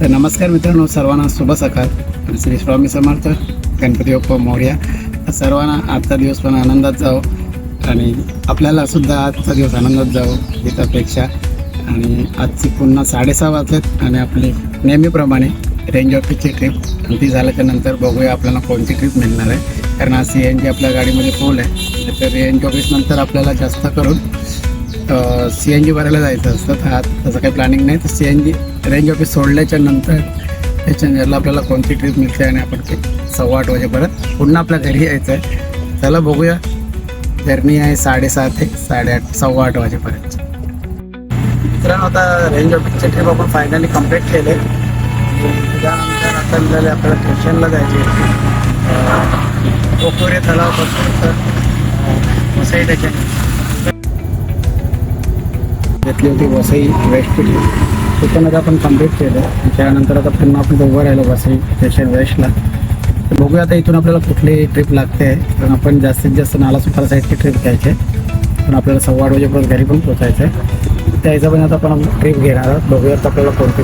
तर नमस्कार मित्रांनो, सर्वांना शुभ सकाळ. श्री स्वामी समर्थ, गणपती बाप्पा मोरया. सर्वांना आजचा दिवस पण आनंदात जावो आणि आपल्याला सुद्धा आजचा दिवस आनंदात जावो हीच अपेक्षा. आणि आजची पुन्हा 6:30 वाजलेत आणि आपली नेहमीप्रमाणे रेंज ऑफिसची ट्रिप ती झाल्याच्या नंतर बघूया आपल्याला कोणती ट्रिप मिळणार आहे. कारण आज CNG आपल्या गाडीमध्ये फुल आहे, तर रेंज ऑफिस नंतर आपल्याला जास्त करून CNG भरायला जायचं असतं. तर आज तसं काही प्लॅनिंग नाही. तर CNG रेंज ऑफिस सोडल्याच्या नंतर त्याच्यानंतरला आपल्याला कोणती ट्रिप मिळते आणि आपण ते 8:15 वाजेपर्यंत पुन्हा आपल्या घरी यायचं आहे. चला बघूया. जर्नी आहे 7:30 ते 8:30 8:15 वाजेपर्यंत. मित्रांनो, आता रेंज ऑफिसची ट्रिप आपण फायनली कंप्लीट केले. त्यानंतर आता निघाले आपल्याला स्टेशनला जायचे. कोकोरे तलावापासून तर वसई त्याच्या घेतली होती वसई वेस्ट. तिथून आता आपण कंप्लीट केलं. त्यानंतर आता पुन्हा आपण उभं राहिलो वसई स्टेशन वेस्टला. तर बघूया आता इथून आपल्याला कुठली ट्रिप लागते. कारण आपण जास्तीत जास्त नालासोपारा साईडची ट्रिप घ्यायची आहे, पण आपल्याला 8:15 वाजेपर्यंत घरी पण पोचायचं आहे. त्या हिशोबाने आता आपण ट्रिप घेणार आहोत. बघूयात आपल्याला कोणती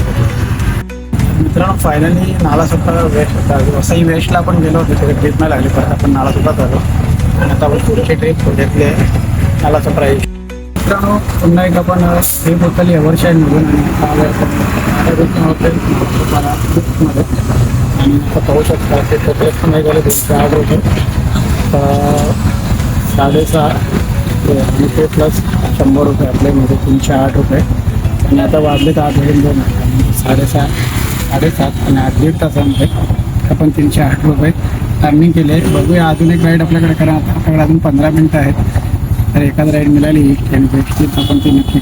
मित्रांनो. फायनली नालासोपारा वेस्ट वसई वेस्टला आपण गेलो होतो. तिथे ट्रिप नाही लागली, परत आपण नालासोपारात आलो आणि आता आपण पुढची ट्रिप घेतली आहे नालासोपारा. मित्रांनो, पुन्हा एक आपण ट्रिप उचलली वर्षा निघून आणि मध्ये आणि आता पाहू शकता ते टोटलेट पण नाही झाले 208 रुपये. 6:30 आणि ते प्लस 100 रुपये आपल्यामध्ये 308 रुपये. आणि आता वाजलेत 8:02 आणि 6:30 7:30 आणि 8-1.5 तासामध्ये आपण 308 रुपये अर्निंग केले. बघूया अजून एक राईड आपल्याकडे करा. आता आपल्याकडे अजून 15 मिनटं आहेत. तर एखाद राईड मिळाली आणि भेटतील आपण ती नक्की